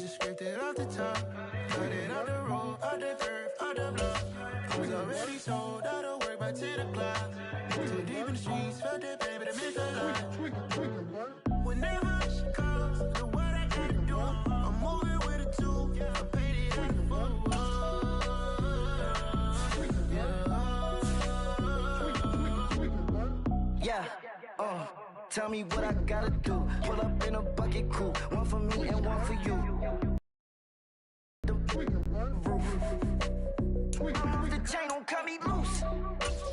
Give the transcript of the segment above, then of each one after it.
just scraped it off the top, cut it out the road, out the curve, out the block. I was already sold out of work by 10 o'clock. Too deep in the streets, felt that baby to make a lie. Whenever she calls, do what I gotta do. I'm moving with a two, I paid it out the full. Yeah, tell me what I gotta do. Pull up in a bucket coupe, one for me and one for you. The roof. I'm off the chain, don't cut me loose.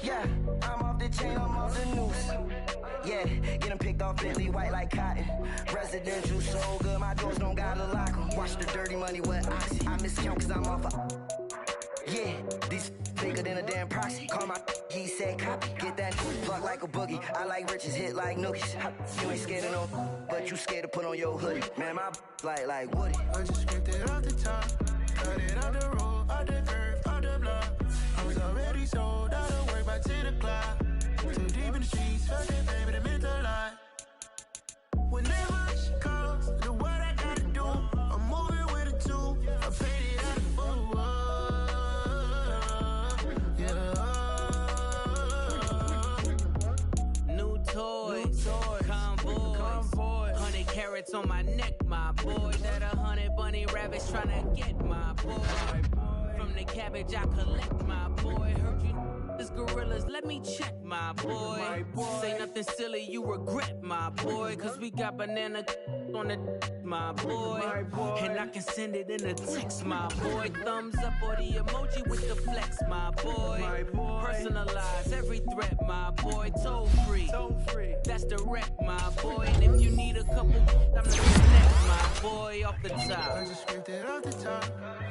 Yeah, I'm off the chain, I'm off the noose. Yeah, getting picked off Bentley, white like cotton. Residential, so good, my doors don't gotta lock 'em. Watch the dirty money with oxy. I miscount cause I'm off a. Yeah, these bigger than a damn proxy. Call my he said copy. Get that plug like a boogie. I like riches, hit like nookies. You ain't scared of no, but you scared to put on your hoodie. Man, my like Woody. I just scraped it off the top, cut it out the road, out the curve, out the block. I was already sold out of work by 10 o'clock. Too deep in the streets, felt that baby to meant a lot. Whenever she calls, do what I gotta do. I'm moving with a two, I paid it out the full. Toys, convoys, 100 carats on my neck, my boy. That 100 bunny rabbits tryna get my boy. From the cabbage I collect, my boy. Heard you this gorillas, let me check, my boy. Say nothing silly, you regret, my boy. Cause we got banana on the my boy. And I can send it in a text, my boy. Thumbs up or the emoji with the flex, my boy. Personalize every threat, my boy. Toll free, that's direct, my boy. And if you need a couple, I'm the connect, my boy, off the top. I just scraped it off the top,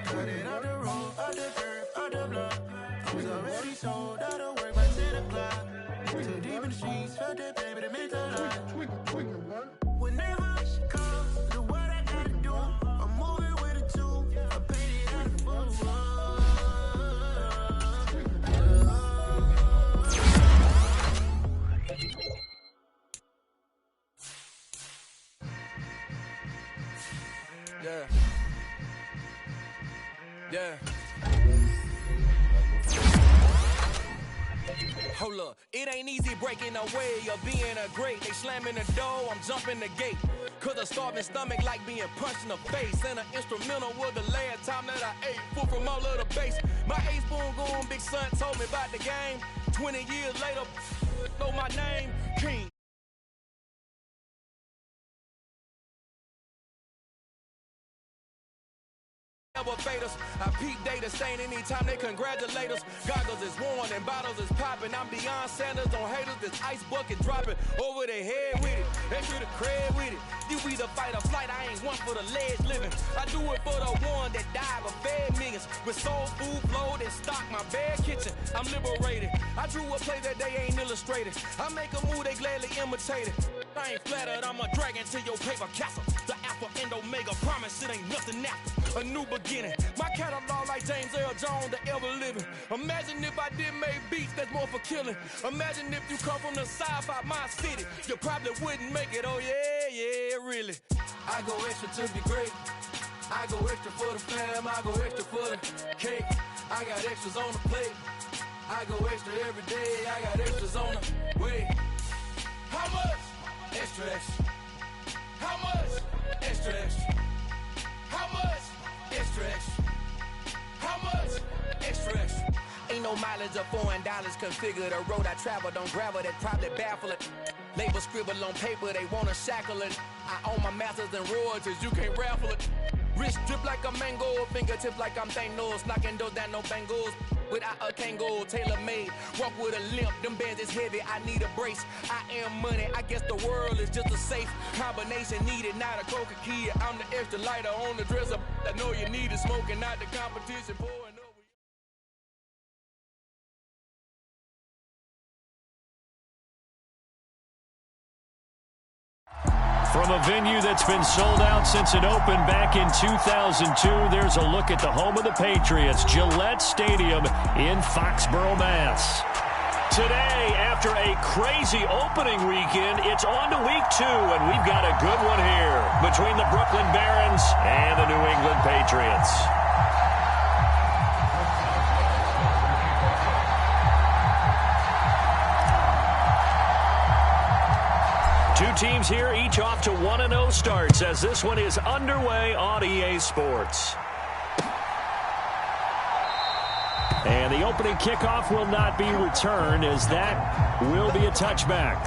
cut it out the road, out the curve, out the block. I was already sold out of work by 10 o'clock. Too deep in the streets, felt that baby to make a lie. Whenever she calls, do what I gotta do. I'm moving with a two, I paid it out the full. Yeah. Yeah. Hold up, it ain't easy breaking away or being a great. They slamming the door, I'm jumping the gate. Cause a starving stomach like being punched in the face. And an instrumental was the last time that I ate. Full from all of the bass. My A-spoon goon, big son told me about the game. 20 years later, know my name, King. Elevators, I peep data stain anytime they congratulate us. Goggles is worn and bottles is popping. I'm beyond Sanders on haters, this ice bucket dropping over their head with it. Extra the cred with it. You either fight or flight, I ain't one for the ledge living. I do it for the one that died but fed millions. With soul food flowed and stocked my bad kitchen. I'm liberated. I drew a play that they ain't illustrated. I make a move, they gladly imitate it. I ain't flattered, I'm a dragon to your paper castle. The alpha and omega, promise it ain't nothing after. A new beginning. My catalog like James Earl Jones, the ever living. Imagine if I did make beats that's more for killing. Imagine if you come from the side by my city. You probably wouldn't make it, oh yeah, really. I go extra to be great. I go extra for the fam, I go extra for the cake. I got extras on the plate. I go extra every day, I got extras on the way. How much? Extra, extra. How much? Extra, extra. How much? Extra, extra. How much? Extra, extra. Ain't no mileage of $4 configure the road I travel. Don't gravel that probably baffle it. Label scribble on paper, they wanna shackle it. I own my masters and royalties, you can't raffle it. Wrist drip like a mango, fingertips like I'm Thanos. Knocking those down, no bangles. Without a Kango, tailor-made. Walk with a limp, them bands is heavy, I need a brace. I am money, I guess the world is just a safe combination needed, not a coca key. I'm the extra lighter on the dresser. I know you need it, smoking, not the competition pouring over. From a venue that's been sold out since it opened back in 2002, there's a look at the home of the Patriots, Gillette Stadium in Foxborough, Mass. Today, after a crazy opening weekend, it's on to week 2, and we've got a good one here between the Brooklyn Barons and the New England Patriots. Two teams here, each off to 1-0 starts as this one is underway on EA Sports. And the opening kickoff will not be returned as that will be a touchback.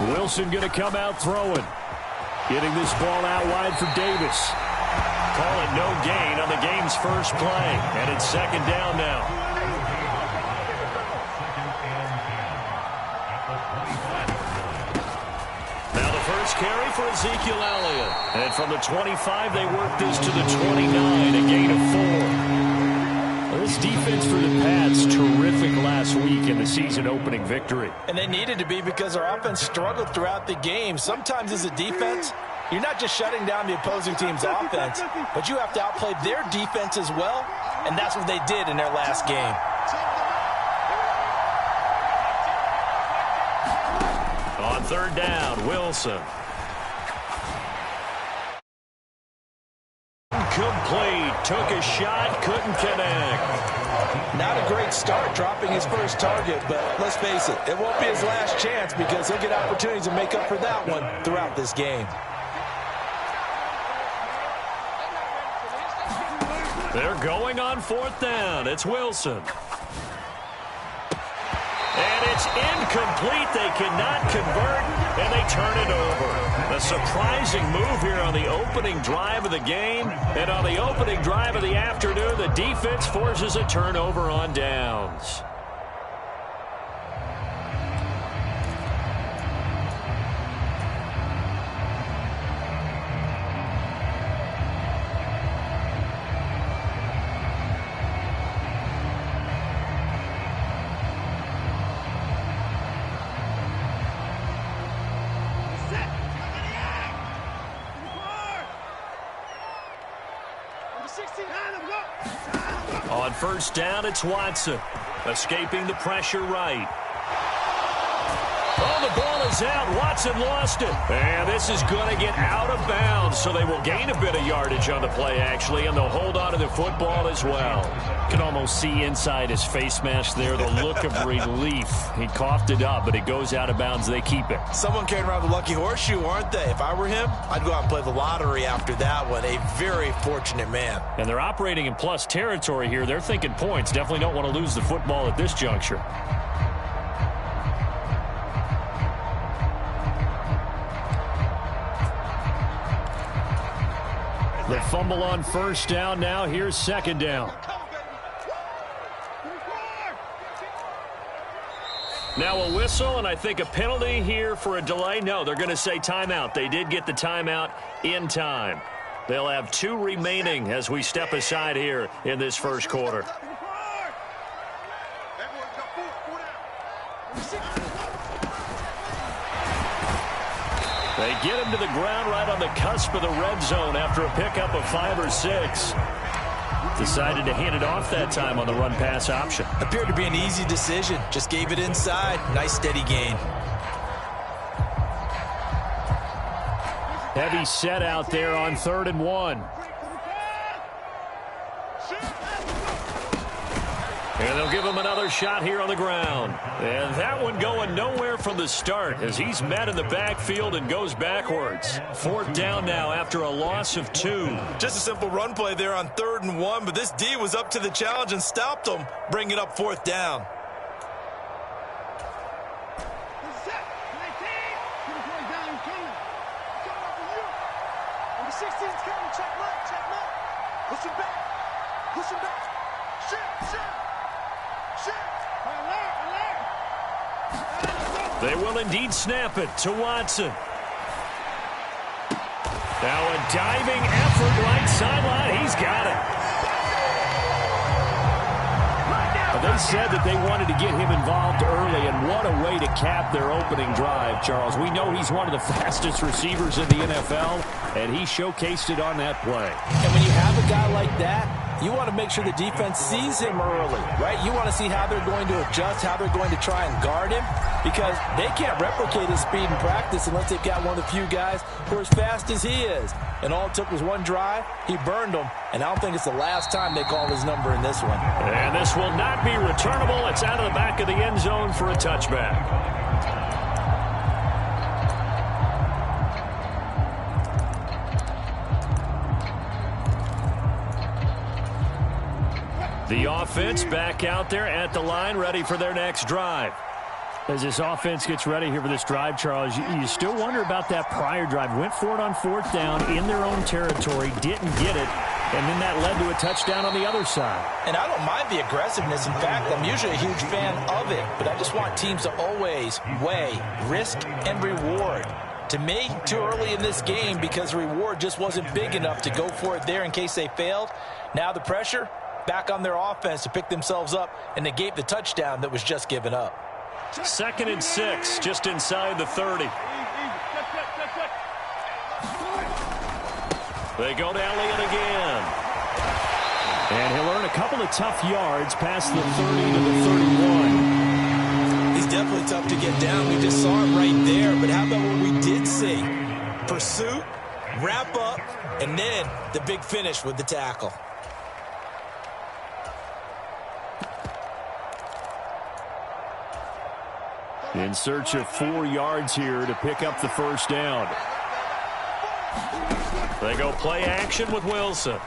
Wilson going to come out throwing. Getting this ball out wide for Davis. Call it no gain on the game's first play. And it's second down now. Now the first carry for Ezekiel Elliott. And from the 25, they work this to the 29, a gain of 4. This defense for the Pats, terrific last week in the season-opening victory. And they needed to be because their offense struggled throughout the game. Sometimes as a defense, you're not just shutting down the opposing team's offense, but you have to outplay their defense as well, and that's what they did in their last game. On third down, Wilson. Complete. Took a shot, couldn't connect. Not a great start dropping his first target, but let's face it, it won't be his last chance because he'll get opportunities to make up for that one throughout this game. They're going on fourth down. It's Wilson. And it's incomplete. They cannot convert, and they turn it over. A surprising move here on the opening drive of the game. And on the opening drive of the afternoon, the defense forces a turnover on downs. On first down, it's Watson. Escaping the pressure right. Oh, the ball is out. Watson lost it. And this is going to get out of bounds, so they will gain a bit of yardage on the play, actually, and they'll hold on to the football as well. You can almost see inside his face mask there the look of relief. He coughed it up, but it goes out of bounds. They keep it. Someone carrying around the lucky horseshoe, aren't they? If I were him, I'd go out and play the lottery after that one. A very fortunate man. And they're operating in plus territory here. They're thinking points. Definitely don't want to lose the football at this juncture. The fumble on first down. Now here's second down. Now a whistle, and I think a penalty here for a delay. No, they're going to say timeout. They did get the timeout in time. They'll have 2 remaining as we step aside here in this first quarter. They get him to the ground right on the cusp of the red zone after a pickup of 5 or 6. Decided to hand it off that time on the run-pass option. Appeared to be an easy decision. Just gave it inside. Nice steady gain. Heavy set out there on 3rd and 1. And they'll give him another shot here on the ground. And that one going nowhere from the start as he's met in the backfield and goes backwards. 4th down now after a loss of 2. Just a simple run play there on 3rd and 1, but this D was up to the challenge and stopped him, bringing up 4th down. They will indeed snap it to Watson. Now a diving effort right sideline. He's got it. They said that they wanted to get him involved early, and what a way to cap their opening drive, Charles. We know he's one of the fastest receivers in the NFL, and he showcased it on that play. And when you have a guy like that, you want to make sure the defense sees him early, right? You want to see how they're going to adjust, how they're going to try and guard him, because they can't replicate his speed in practice unless they've got one of the few guys who are as fast as he is. And all it took was one drive. He burned them, and I don't think it's the last time they call his number in this one. And this will not be returnable. It's out of the back of the end zone for a touchback. The offense back out there at the line, ready for their next drive. As this offense gets ready here for this drive, Charles, you still wonder about that prior drive. Went for it on 4th down in their own territory, didn't get it, and then that led to a touchdown on the other side. And I don't mind the aggressiveness. In fact, I'm usually a huge fan of it, but I just want teams to always weigh risk and reward. To me, too early in this game because the reward just wasn't big enough to go for it there in case they failed. Now the pressure back on their offense to pick themselves up and negate the touchdown that was just given up. 2nd and 6, just inside the 30. They go to Elliott again. And he'll earn a couple of tough yards past the 30 to the 31. He's definitely tough to get down. We just saw it right there. But how about what we did see? Pursuit, wrap up, and then the big finish with the tackle. In search of 4 yards here to pick up the first down. They go play action with Wilson.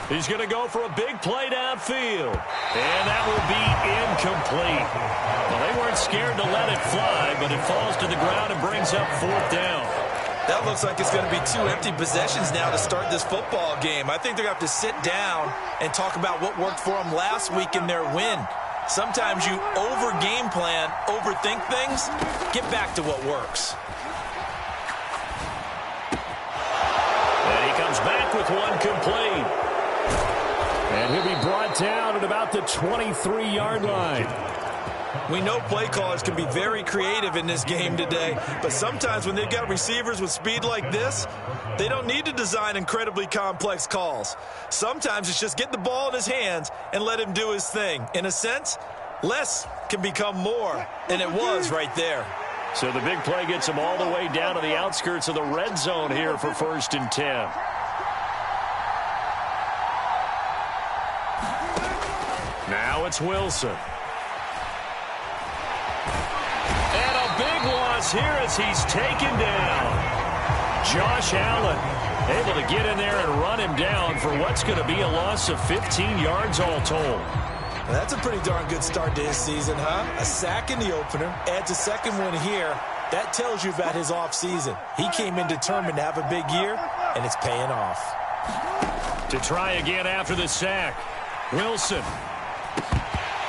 He's going to go for a big play downfield. And that will be incomplete. Well, they weren't scared to let it fly, but it falls to the ground and brings up 4th down. That looks like it's going to be 2 empty possessions now to start this football game. I think they're going to have to sit down and talk about what worked for them last week in their win. Sometimes you over-game plan, overthink things. Get back to what works. And he comes back with one complete. And he'll be brought down at about the 23-yard line. We know play callers can be very creative in this game today, but sometimes when they've got receivers with speed like this, they don't need to design incredibly complex calls. Sometimes it's just get the ball in his hands and let him do his thing. In a sense, less can become more, and it was right there. So the big play gets him all the way down to the outskirts of the red zone here for 1st and 10. Now it's Wilson. And a big loss here as he's taken down. Josh Allen able to get in there and run him down for what's going to be a loss of 15 yards all told. Well, that's a pretty darn good start to his season, huh? A sack in the opener, adds a second one here. That tells you about his offseason. He came in determined to have a big year, and it's paying off. To try again after the sack, Wilson.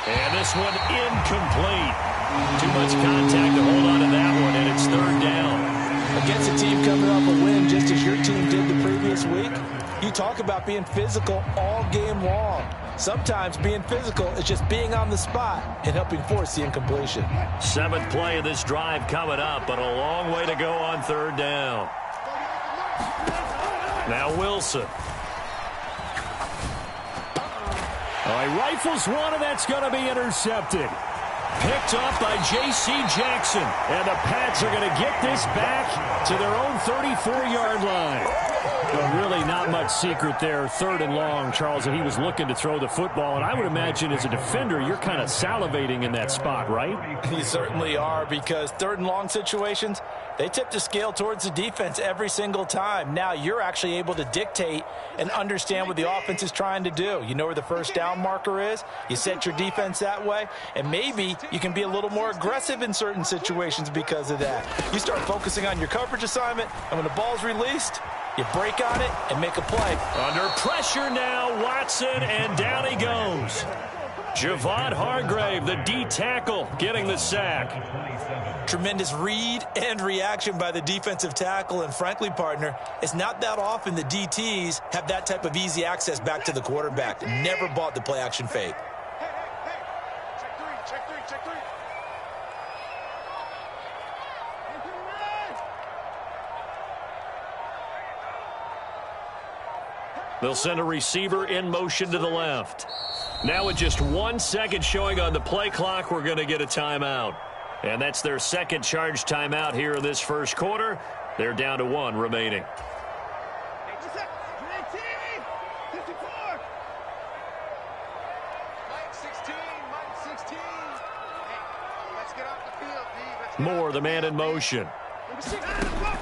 And this one incomplete. Too much contact to hold on to that one, and it's 3rd down. Against a team coming off a win just as your team did the previous week, you talk about being physical all game long. Sometimes being physical is just being on the spot and helping force the incompletion. 7th play of this drive coming up, but a long way to go on 3rd down. Now Wilson. He rifles one, and that's going to be intercepted. Picked up by J.C. Jackson. And the Pats are going to get this back to their own 34-yard line. But really not much secret there. 3rd and long, Charles, and he was looking to throw the football. And I would imagine as a defender, you're kind of salivating in that spot, right? You certainly are, because 3rd and long situations, they tip the scale towards the defense every single time. Now you're actually able to dictate and understand what the offense is trying to do. You know where the first down marker is. You set your defense that way, and maybe you can be a little more aggressive in certain situations because of that. You start focusing on your coverage assignment, and when the ball's released, you break on it and make a play. Under pressure now, Watson, and down he goes. Javon Hargrave, the D tackle, getting the sack. Tremendous read and reaction by the defensive tackle. And frankly, partner, it's not that often the DTs have that type of easy access back to the quarterback. Never bought the play action fake. Check three. They'll send a receiver in motion to the left. Now with just 1 second showing on the play clock, we're going to get a timeout. And that's their second charge timeout here in this first quarter. They're down to 1 remaining. Moore, the man in motion.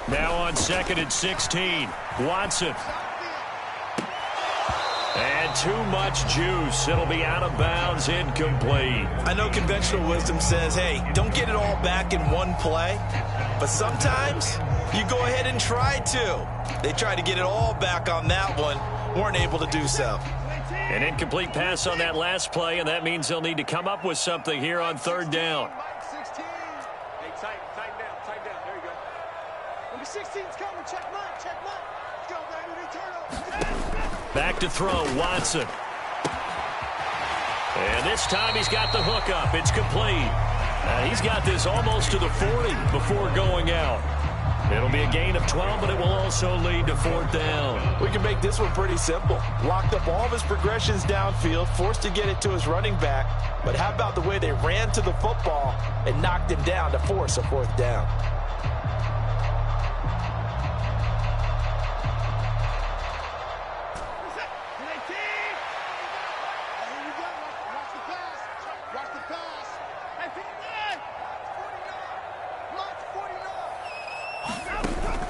Now on 2nd and 16. Watson. And too much juice. It'll be out of bounds, incomplete. I know conventional wisdom says, hey, don't get it all back in one play. But sometimes you go ahead and try to. They tried to get it all back on that one. Weren't able to do so. An incomplete pass on that last play, and that means they'll need to come up with something here on 3rd down. Hey, tighten down. There you go. Number 16's coming. Check mine. Let's go, baby. They turn over. Back to throw, Watson. And this time he's got the hook up. It's complete. He's got this almost to the 40 before going out. It'll be a gain of 12, but it will also lead to 4th down. We can make this one pretty simple. Locked up all of his progressions downfield, forced to get it to his running back. But how about the way they ran to the football and knocked him down to force a 4th down?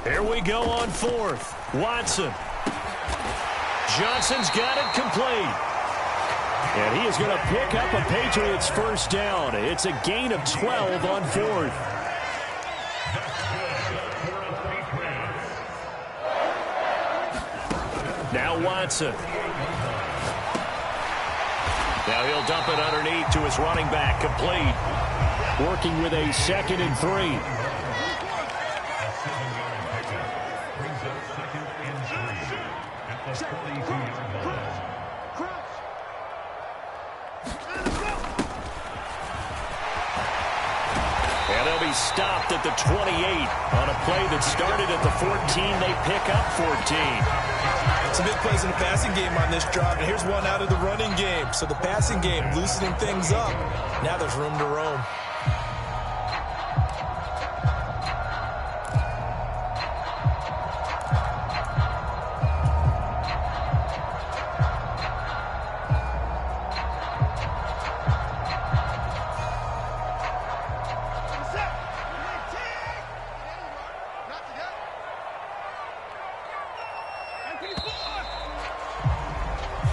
Here we go on 4th. Watson. Johnson's got it complete. And he is going to pick up a Patriots 1st down. It's a gain of 12 on 4th. Now Watson. Now he'll dump it underneath to his running back. Complete. Working with a 2nd and 3. And they'll be stopped at the 28 on a play that started at the 14. They pick up 14. Some big plays in the passing game on this drive, and here's one out of the running game. So the passing game loosening things up. Now there's room to roam.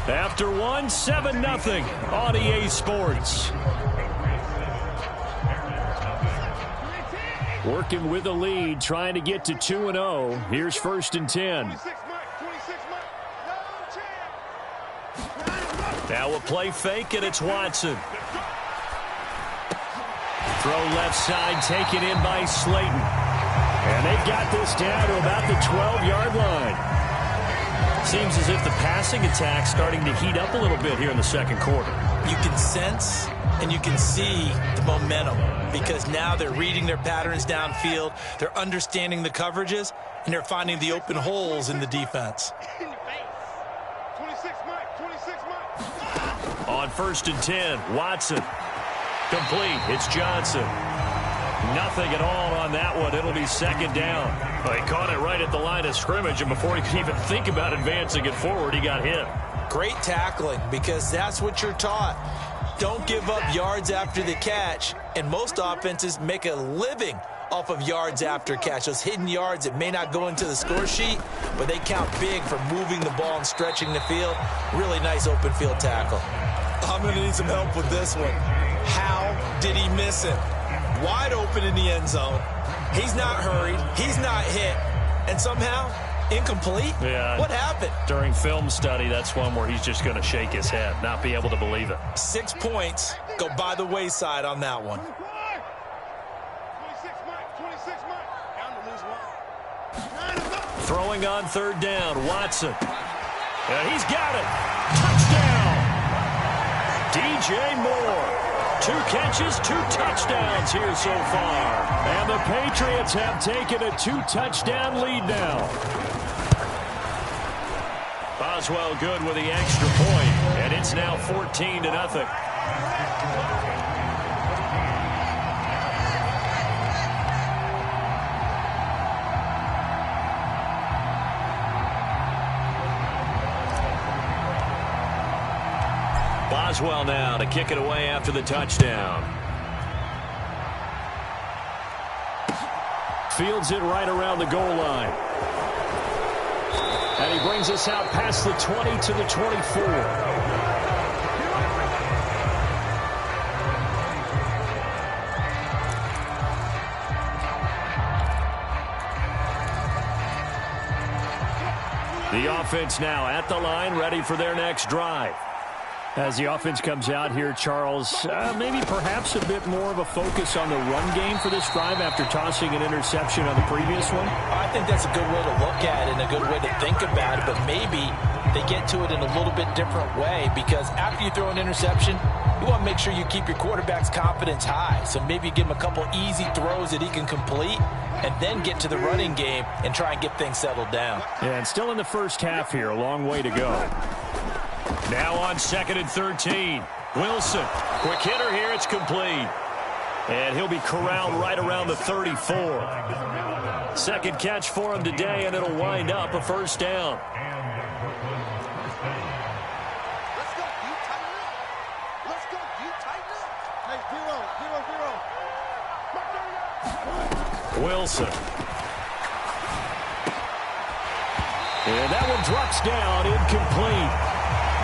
After 1, 7-0 on EA Sports. Working with a lead, trying to get to 2-0. Here's 1st and 10. Now a play fake, and it's Watson. Throw left side, taken in by Slayton. And they've got this down to about the 12-yard line. Seems as if the passing attack's starting to heat up a little bit here in the 2nd quarter. You can sense and you can see the momentum because now they're reading their patterns downfield, they're understanding the coverages, and they're finding the open holes in the defense. 26 On 1st and 10, Watson. Complete. It's Johnson. Nothing at all on that one. It'll be 2nd down. Well, he caught it right at the line of scrimmage, and before he could even think about advancing it forward, he got hit. Great tackling because that's what you're taught. Don't give up yards after the catch, and most offenses make a living off of yards after catch. Those hidden yards that may not go into the score sheet, but they count big for moving the ball and stretching the field. Really nice open field tackle. I'm going to need some help with this one. How did he miss it? Wide open in the end zone. He's not hurried. He's not hit. And somehow Incomplete? Yeah. What happened? During film study, that's one where he's just going to shake his head, not be able to believe it. 6 points go by the wayside on that one. 26 Mike. Down to lose one. Throwing on third down, Watson. And he's got it. Touchdown. DJ Moore. 2 catches, 2 touchdowns here so far. And the Patriots have taken a 2-touchdown lead now. Boswell good with the extra point, and it's now 14-0. Boswell now to kick it away after the touchdown. Fields it right around the goal line. And he brings us out past the 20 to the 24. The offense now at the line, ready for their next drive. As the offense comes out here, Charles, maybe perhaps a bit more of a focus on the run game for this drive after tossing an interception on the previous one? I think that's a good way to look at it and a good way to think about it, but maybe they get to it in a little bit different way, because after you throw an interception, you want to make sure you keep your quarterback's confidence high. So maybe give him a couple easy throws that he can complete and then get to the running game and try and get things settled down. Yeah, and still in the first half here, a long way to go. Now on 2nd and 13. Wilson, quick hitter here, it's complete. And he'll be corralled right around the 34. Second catch for him today, and it'll wind up a first down. Let's go. You tighten up. Let's go. You tighten up. Hey, 0-0-0. Wilson. And that one drops down, incomplete.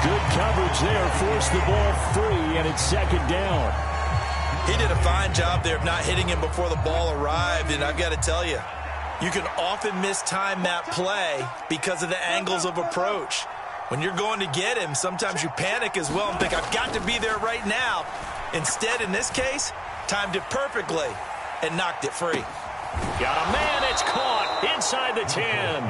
Good coverage there, forced the ball free, and it's 2nd down. He did a fine job there of not hitting him before the ball arrived, and I've got to tell you, you can often mistime that play because of the angles of approach. When you're going to get him, sometimes you panic as well and think, I've got to be there right now. Instead, in this case, timed it perfectly and knocked it free. Got a man, it's caught inside the 10.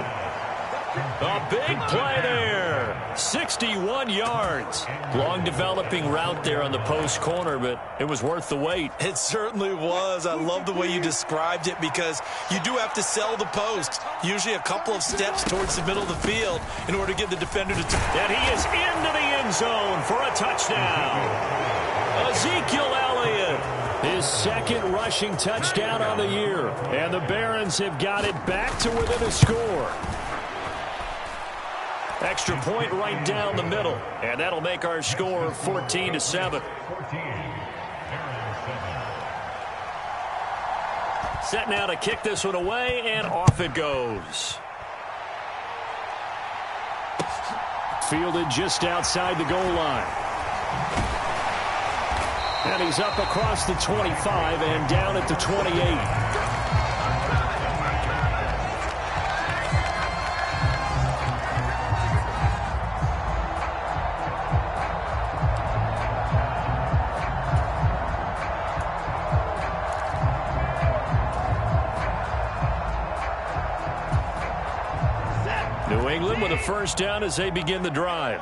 A big play there. 61 yards. Long developing route there on the post corner, but it was worth the wait. It certainly was. I love the way you described it, because you do have to sell the post. Usually a couple of steps towards the middle of the field in order to give the defender to... And he is into the end zone for a touchdown. Ezekiel Elliott, his 2nd rushing touchdown on the year. And the Barons have got it back to within a score. Extra point right down the middle, and that'll make our score 14-7. Set now to kick this one away, and off it goes. Fielded just outside the goal line. And he's up across the 25 and down at the 28. New England with a first down as they begin the drive.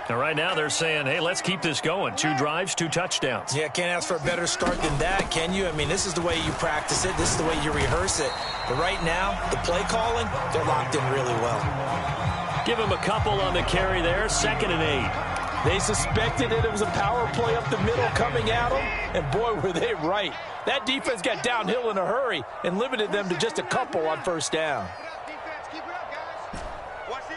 And right now they're saying, hey, let's keep this going. 2 drives, 2 touchdowns. Yeah, can't ask for a better start than that, can you? I mean, this is the way you practice it. This is the way you rehearse it. But right now, the play calling, they're locked in really well. Give him a couple on the carry there. 2nd and 8. They suspected that it was a power play up the middle coming at them, and boy, were they right. That defense got downhill in a hurry and limited them to just a couple on first down. Keep it up, guys. Watch the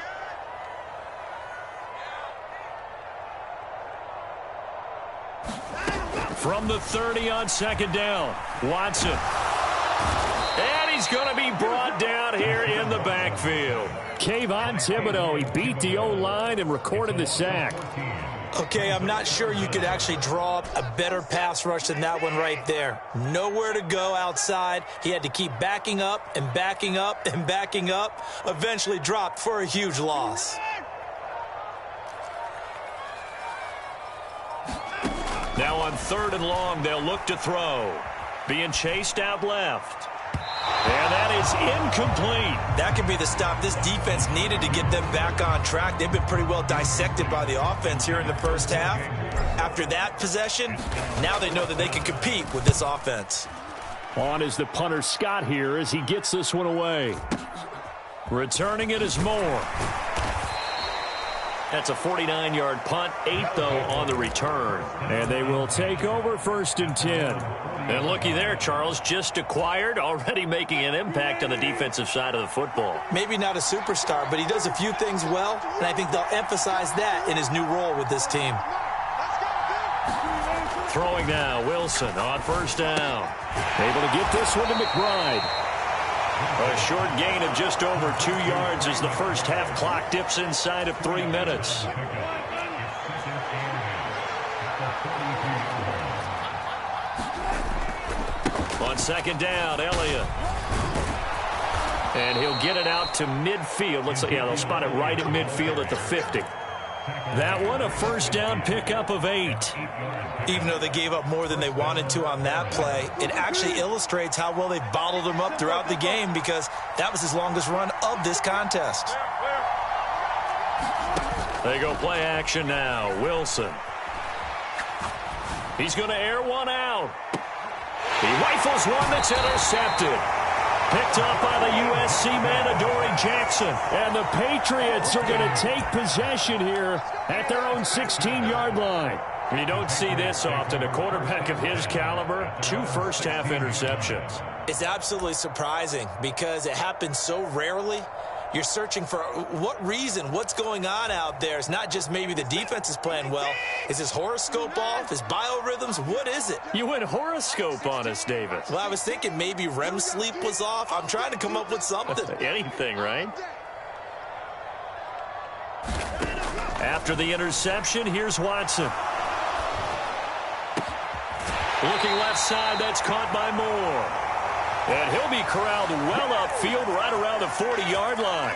From the 30 on 2nd down, Watson. And he's going to be brought down here in the backfield. Kayvon Thibodeau, he beat the O-line and recorded the sack. Okay, I'm not sure you could actually draw up a better pass rush than that one right there. Nowhere to go outside. He had to keep backing up and backing up and backing up. Eventually dropped for a huge loss. Now on 3rd and long, they'll look to throw. Being chased out left. And that is incomplete. That could be the stop this defense needed to get them back on track. They've been pretty well dissected by the offense here in the first half. After that possession, now they know that they can compete with this offense. On is the punter Scott here as he gets this one away. Returning it is Moore. That's a 49-yard punt, 8 though on the return. And they will take over 1st and 10. And looky there, Charles, just acquired, already making an impact on the defensive side of the football. Maybe not a superstar, but he does a few things well, and I think they'll emphasize that in his new role with this team. Throwing now, Wilson on 1st down. Able to get this one to McBride. A short gain of just over 2 yards as the first half clock dips inside of 3 minutes. On 2nd down, Elliott. And he'll get it out to midfield. Looks like, yeah, they'll spot it right at midfield at the 50. That one, a 1st down pickup of 8. Even though they gave up more than they wanted to on that play, it actually illustrates how well they've bottled them up throughout the game because that was his longest run of this contest. They go play action now. Wilson. He's going to air one out. He rifles one that's intercepted. Picked up by the USC man, Adoree Jackson. And the Patriots are going to take possession here at their own 16-yard line. You don't see this often. A quarterback of his caliber, 2 first-half interceptions. It's absolutely surprising because it happens so rarely. You're searching for what reason, what's going on out there. It's not just maybe the defense is playing well. Is his horoscope off? His biorhythms? What is it? You went horoscope on us, David. Well, I was thinking maybe REM sleep was off. I'm trying to come up with something. Anything, right? After the interception, here's Watson. Looking left side, that's caught by Moore. And he'll be corralled well upfield right around the 40-yard line.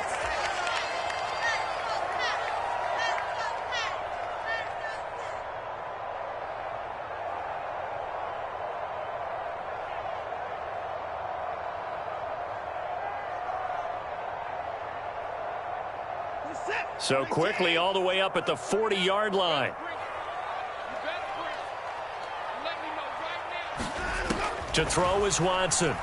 So quickly all the way up at the 40-yard line. To throw is Watson.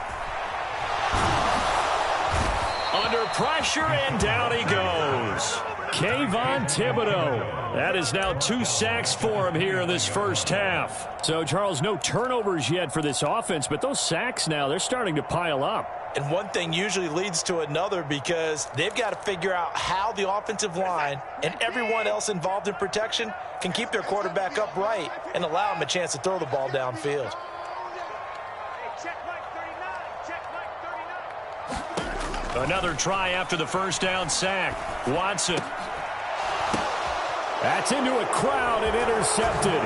Under pressure, and down he goes. Kayvon Thibodeau. That is now 2 sacks for him here in this first half. So, Charles, no turnovers yet for this offense, but those sacks now, they're starting to pile up. And one thing usually leads to another because they've got to figure out how the offensive line and everyone else involved in protection can keep their quarterback upright and allow him a chance to throw the ball downfield. Another try after the first down sack. Watson. That's into a crowd and intercepted.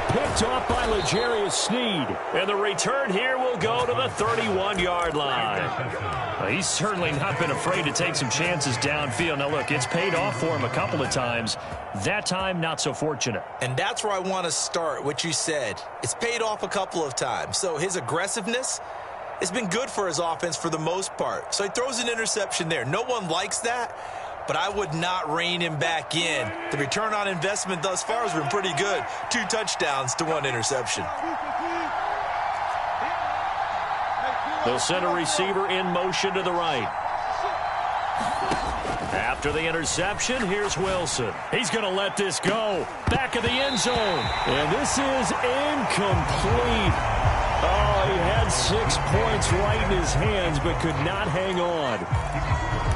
Picked off by L'Jarius Sneed. And the return here will go to the 31-yard line. He's certainly not been afraid to take some chances downfield. Now, look, it's paid off for him a couple of times. That time, not so fortunate. And that's where I want to start, what you said. It's paid off a couple of times. So his aggressiveness, it's been good for his offense for the most part. So he throws an interception there. No one likes that, but I would not rein him back in. The return on investment thus far has been pretty good. 2 touchdowns to 1 interception. They'll send a receiver in motion to the right. After the interception, here's Wilson. He's going to let this go. Back of the end zone. And this is incomplete. Oh, he had 6 points right in his hands, but could not hang on.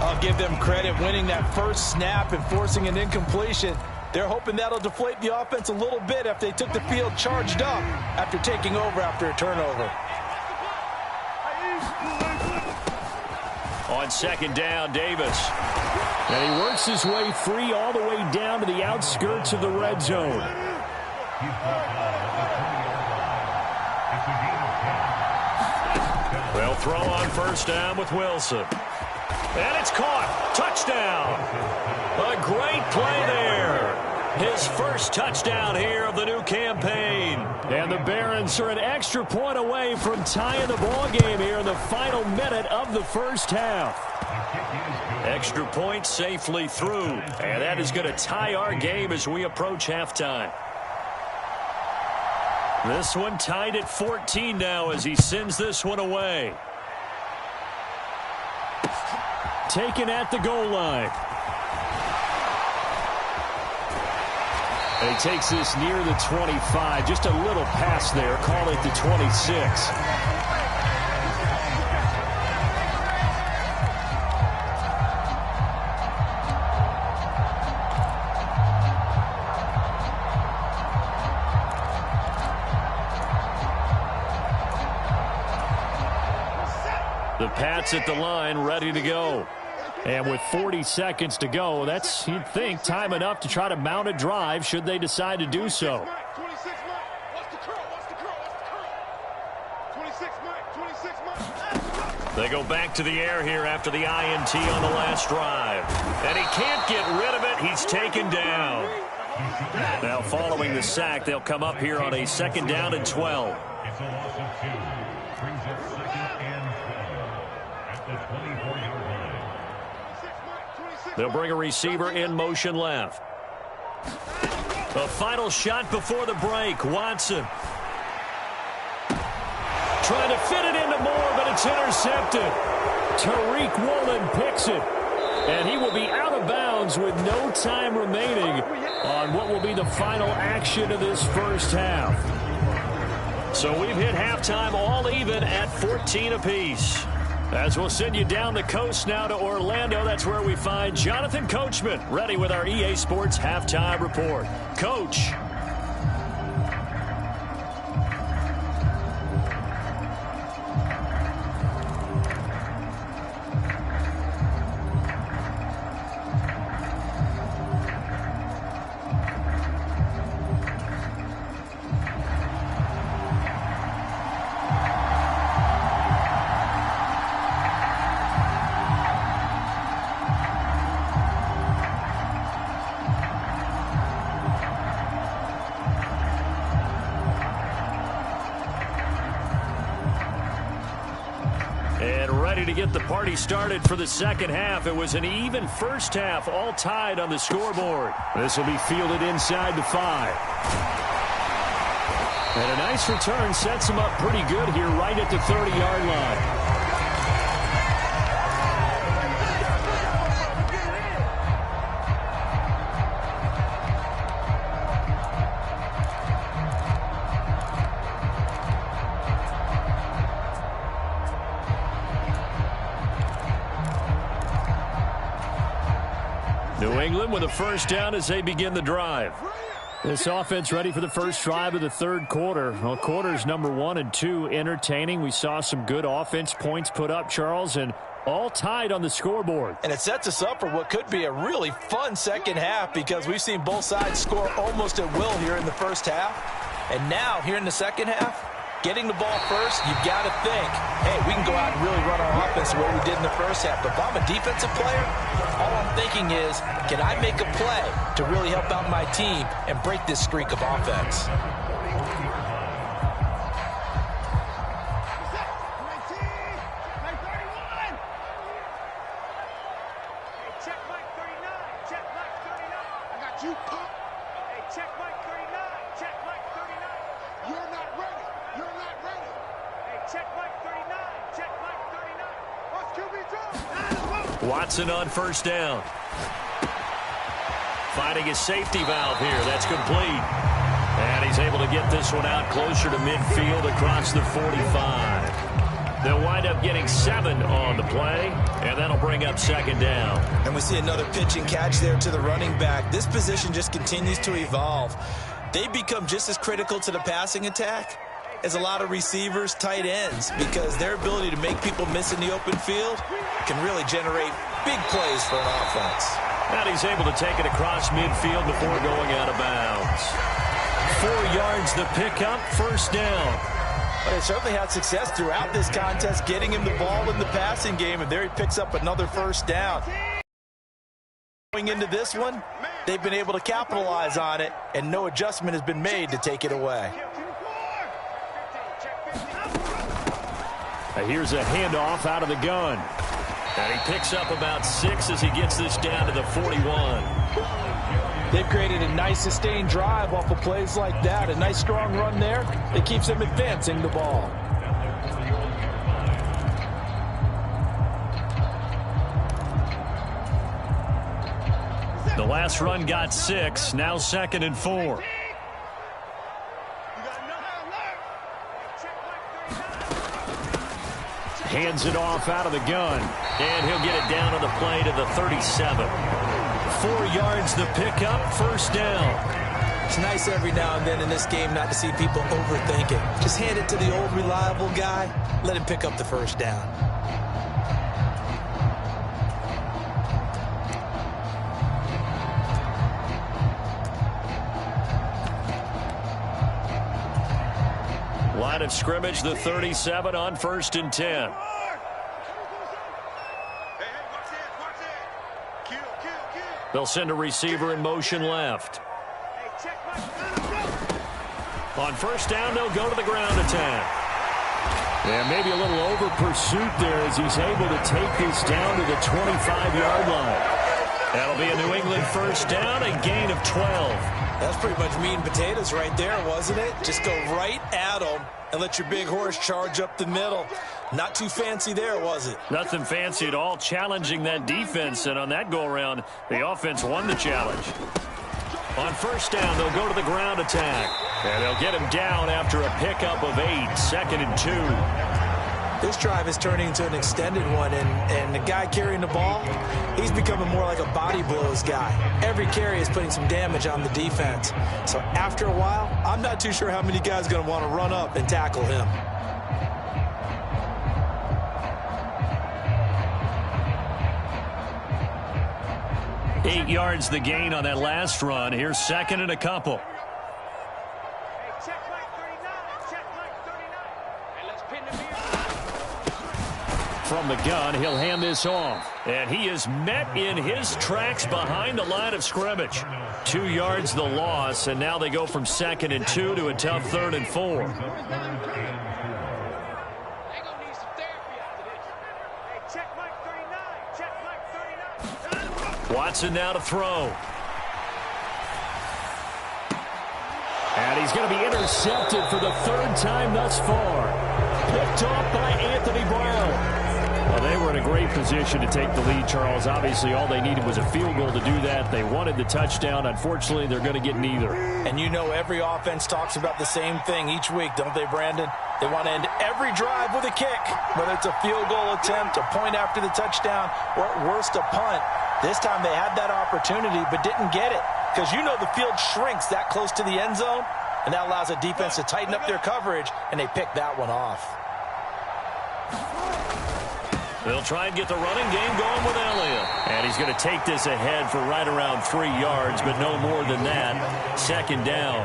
I'll give them credit winning that first snap and forcing an incompletion. They're hoping that'll deflate the offense a little bit after they took the field charged up after taking over after a turnover. On second down, Davis. And he works his way free all the way down to the outskirts of the red zone. They'll throw on first down with Wilson. And it's caught. Touchdown. A great play there. His first touchdown here of the new campaign. And the Barons are an extra point away from tying the ball game here in the final minute of the first half. Extra point safely through. And that is going to tie our game as we approach halftime. This one tied at 14 now as he sends this one away. Taken at the goal line. And he takes this near the 25. Just a little pass there. Call it the 26. The Pats at the line, ready to go. And with 40 seconds to go, that's, you'd think, time enough to try to mount a drive should they decide to do so. They go back to the air here after the INT on the last drive. And he can't get rid of it. He's taken down. Now following the sack, they'll come up here on a second down and 12. It's a loss of 2. Brings up second and 12 at the 24-yard line. They'll bring a receiver in motion left. A final shot before the break. Watson. Trying to fit it into Moore, but it's intercepted. Tariq Woolen picks it. And he will be out of bounds with no time remaining on what will be the final action of this first half. So we've hit halftime all even at 14 apiece. As we'll send you down the coast now to Orlando, that's where we find Jonathan Coachman, ready with our EA Sports Halftime Report. Coach. To get the party started for the second half. It was an even first half, all tied on the scoreboard. This will be fielded inside the 5. And a nice return sets him up pretty good here right at the 30-yard line. New England with a first down as they begin the drive. This offense ready for the first drive of the third quarter. Well, quarters number 1 and 2 entertaining. We saw some good offense points put up, Charles, and all tied on the scoreboard. And it sets us up for what could be a really fun second half because we've seen both sides score almost at will here in the first half. And now, here in the second half, getting the ball first, you've got to think, hey, we can go out and really run our offense the way we did in the first half. But if I'm a defensive player, all I'm thinking is, can I make a play to really help out my team and break this streak of offense? Watson on first down. Finding his safety valve here. That's complete. And he's able to get this one out closer to midfield across the 45. They'll wind up getting 7 on the play, and that'll bring up second down. And we see another pitch and catch there to the running back. This position just continues to evolve. They become just as critical to the passing attack is a lot of receivers, tight ends, because their ability to make people miss in the open field can really generate big plays for an offense. And he's able to take it across midfield before going out of bounds. 4 yards the pickup, first down. But they certainly had success throughout this contest, getting him the ball in the passing game, and there he picks up another first down. Going into this one, they've been able to capitalize on it, and no adjustment has been made to take it away. Here's a handoff out of the gun. And he picks up about 6 as he gets this down to the 41. They've created a nice sustained drive off of plays like that. A nice strong run there that keeps them advancing the ball. The last run got 6, now 2nd and 4. Hands it off out of the gun, and he'll get it down on the play to the 37. 4 yards the pickup, first down. It's nice every now and then in this game not to see people overthink it. Just hand it to the old reliable guy, let him pick up the first down. Line of scrimmage, the 37 on 1st and 10. They'll send a receiver in motion left. On first down, they'll go to the ground attack. And maybe a little over pursuit there as he's able to take this down to the 25-yard line. That'll be a New England first down, a gain of 12. That's pretty much meat and potatoes right there, wasn't it? Just go right at them and let your big horse charge up the middle. Not too fancy there, was it? Nothing fancy at all, challenging that defense. And on that go-around, the offense won the challenge. On first down, they'll go to the ground attack. And they'll get him down after a pickup of 8, 2nd and 2. This drive is turning into an extended one, and the guy carrying the ball, he's becoming more like a body blows guy. Every carry is putting some damage on the defense. So after a while, I'm not too sure how many guys are going to want to run up and tackle him. Eight yards the gain on that last run. Here's 2nd and a couple. From the gun, he'll hand this off. And he is met in his tracks behind the line of scrimmage. 2 yards the loss, and now they go from 2nd and 2 to a tough 3rd and 4. Watson now to throw. And he's going to be intercepted for the 3rd time thus far. Picked off by Anthony Brown. Well, they were in a great position to take the lead, Charles. Obviously, all they needed was a field goal to do that. They wanted the touchdown. Unfortunately, they're going to get neither. And you know every offense talks about the same thing each week, don't they, Brandon? They want to end every drive with a kick, whether it's a field goal attempt, a point after the touchdown, or at worst a punt. This time they had that opportunity but didn't get it because you know the field shrinks that close to the end zone, and that allows a defense to tighten up their coverage, and they pick that one off. They'll try and get the running game going with Elliott. And he's going to take this ahead for right around 3 yards, but no more than that. 2nd down.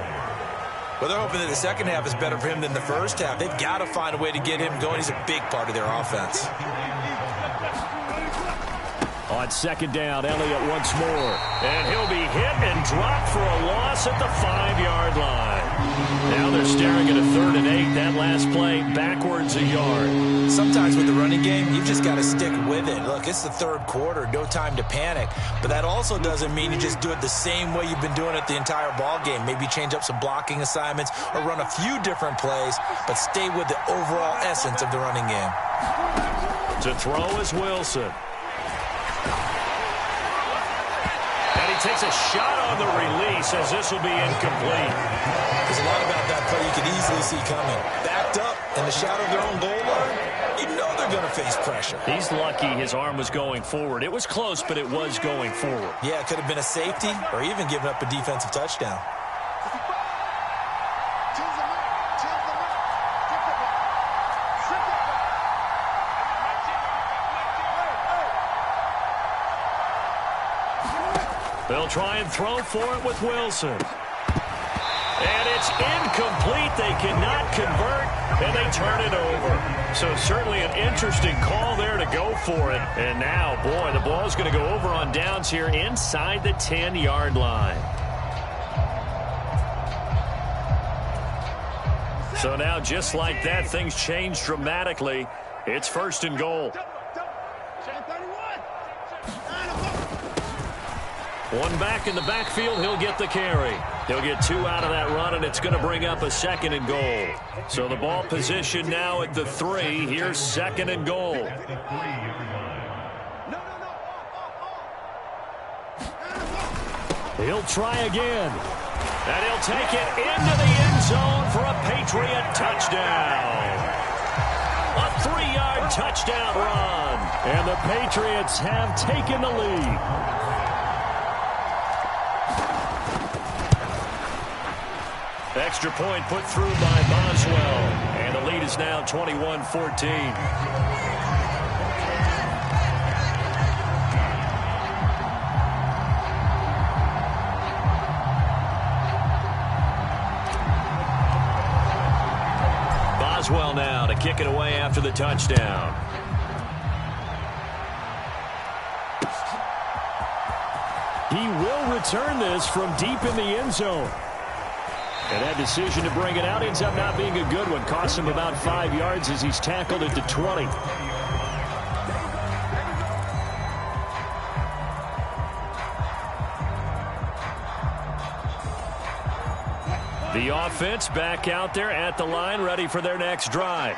Well, they're hoping that the second half is better for him than the first half. They've got to find a way to get him going. He's a big part of their offense. On 2nd down, Elliott once more. And he'll be hit and dropped for a loss at the 5-yard line. Now they're staring at a 3rd and 8. That last play backwards a yard. Sometimes with the running game, you've just got to stick with it. Look, it's the 3rd quarter, no time to panic. But that also doesn't mean you just do it the same way you've been doing it the entire ball game. Maybe change up some blocking assignments or run a few different plays, but stay with the overall essence of the running game. To throw is Wilson. And he takes a shot on the release as this will be incomplete. There's a lot about that play you could easily see coming. Backed up in the shadow of their own goal line, you know they're going to face pressure. He's lucky his arm was going forward. It was close, but it was going forward. Yeah, it could have been a safety or even given up a defensive touchdown. They'll try and throw for it with Wilson. And it's incomplete. They cannot convert, and they turn it over. So certainly an interesting call there to go for it. And now, boy, the ball's going to go over on downs here inside the 10-yard line. So now, just like that, things change dramatically. It's 1st and goal. One back in the backfield, he'll get the carry. He'll get 2 out of that run, and it's going to bring up a 2nd and goal. So the ball position now at the 3. Here's 2nd and goal. He'll try again. And he'll take it into the end zone for a Patriot touchdown. A 3-yard touchdown run. And the Patriots have taken the lead. Extra point put through by Boswell. And the lead is now 21-14. Boswell now to kick it away after the touchdown. He will return this from deep in the end zone. And that decision to bring it out ends up not being a good one. Costs him about 5 yards as he's tackled at the 20. The offense back out there at the line, ready for their next drive.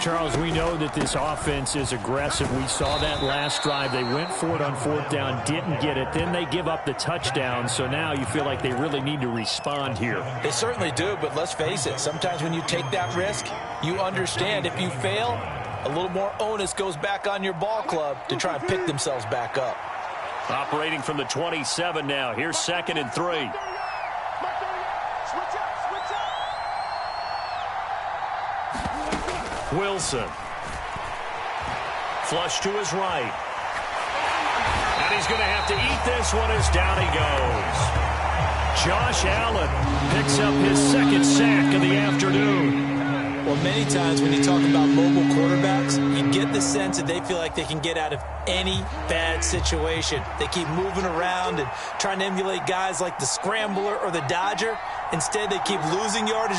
Charles, we know that this offense is aggressive. We saw that last drive. They went for it on 4th down, didn't get it. Then they give up the touchdown. So now you feel like they really need to respond here. They certainly do, but let's face it. Sometimes when you take that risk, you understand if you fail, a little more onus goes back on your ball club to try and pick themselves back up. Operating from the 27 now. Here's 2nd and 3. Wilson. Flush to his right. And he's going to have to eat this one as down he goes. Josh Allen picks up his 2nd sack of the afternoon. Well, many times when you talk about mobile quarterbacks, you get the sense that they feel like they can get out of any bad situation. They keep moving around and trying to emulate guys like the Scrambler or the Dodger. Instead, they keep losing yardage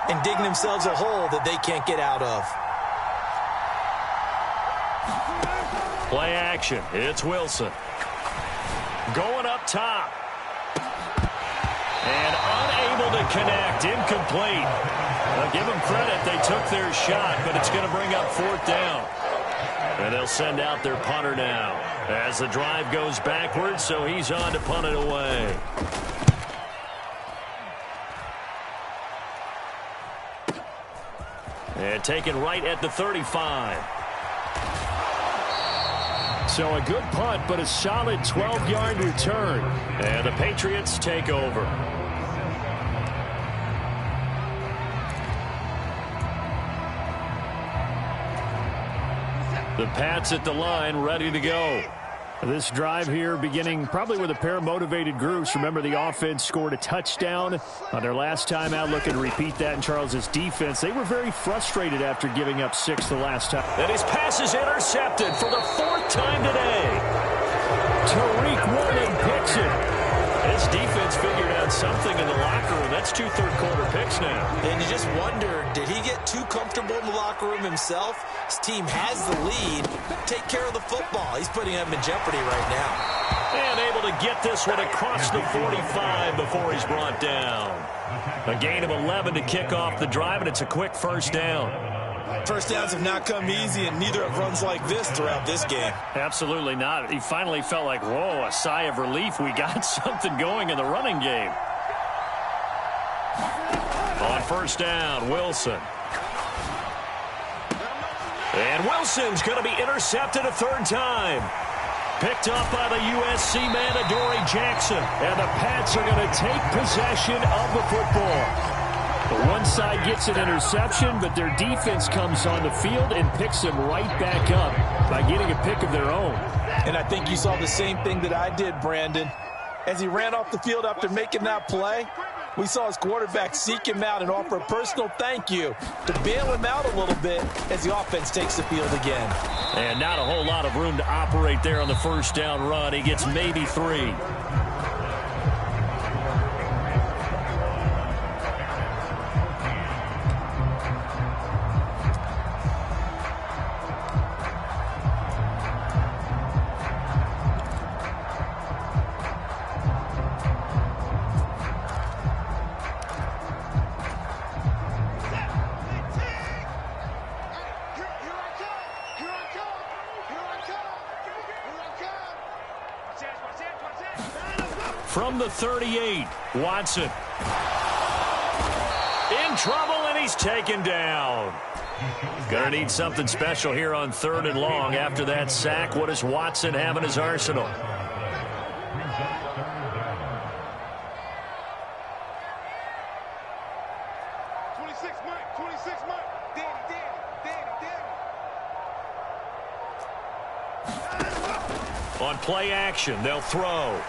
and digging themselves a hole that they can't get out of. Play action. It's Wilson. Going up top. And unable to connect. Incomplete. Well, give them credit. They took their shot, but it's going to bring up 4th down. And they'll send out their punter now as the drive goes backwards, so he's on to punt it away. And taken right at the 35. So a good punt, but a solid 12-yard return. And the Patriots take over. The Pats at the line, ready to go. This drive here beginning probably with a pair of motivated groups. Remember, the offense scored a touchdown on their last time out. Looking to repeat that in Charles's defense. They were very frustrated after giving up 6 the last time. And his pass is intercepted for the 4th time today. Tariq Woolen picks it. His defense figured out something in the locker room. That's 2 third-quarter picks now. And you just wonder, did he get too comfortable in the locker room himself? His team has the lead. Take care of the football. He's putting them in jeopardy right now. And able to get this one across the 45 before he's brought down. A gain of 11 to kick off the drive, and it's a quick 1st down. First downs have not come easy, and neither have runs like this throughout this game. Absolutely not. He finally felt like, whoa, a sigh of relief. We got something going in the running game. On 1st down, Wilson. And Wilson's going to be intercepted a 3rd time. Picked up by the USC man, Adoree Jackson. And the Pats are going to take possession of the football. But one side gets an interception, but their defense comes on the field and picks them right back up by getting a pick of their own. And I think you saw the same thing that I did, Brandon. As he ran off the field after making that play, we saw his quarterback seek him out and offer a personal thank you to bail him out a little bit as the offense takes the field again. And not a whole lot of room to operate there on the first down run. He gets maybe 3. From the 38, Watson. In trouble, and he's taken down. Gonna need something special here on 3rd and long. After that sack, what does Watson have in his arsenal? On play action, they'll throw.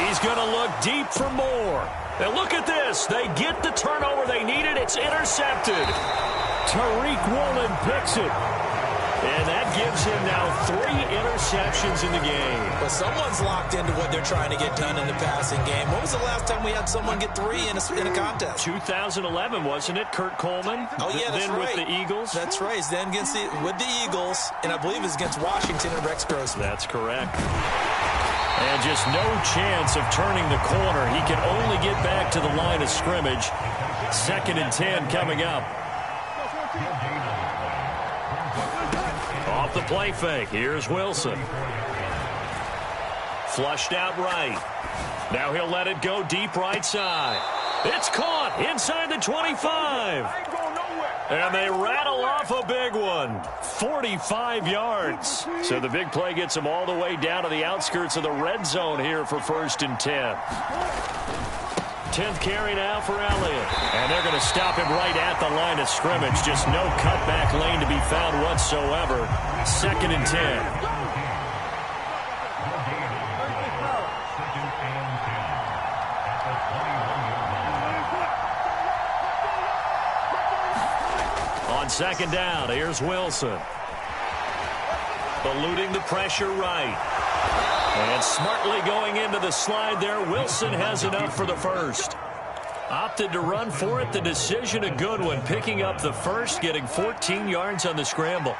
He's going to look deep for more. And look at this. They get the turnover they needed. It's intercepted. Tariq Woolen picks it. And that gives him now 3 interceptions in the game. But someone's locked into what they're trying to get done in the passing game. When was the last time we had someone get 3 in a contest? 2011, wasn't it? Kurt Coleman? Oh, yeah, that's then right. With the Eagles? That's right. Then with the Eagles, and I believe it's against Washington and Rex Grossman. That's correct. And just no chance of turning the corner. He can only get back to the line of scrimmage. 2nd and 10 coming up. Off the play fake. Here's Wilson. Flushed out right. Now he'll let it go deep right side. It's caught inside the 25. And they rattle off a big one. 45 yards. So the big play gets them all the way down to the outskirts of the red zone here for 1st and 10. 10th carry now for Elliott. And they're going to stop him right at the line of scrimmage. Just no cutback lane to be found whatsoever. 2nd and 10. On 2nd down, here's Wilson. Eluding the pressure right. And smartly going into the slide there. Wilson has enough for the first. Opted to run for it. The decision a good one. Picking up the first, getting 14 yards on the scramble.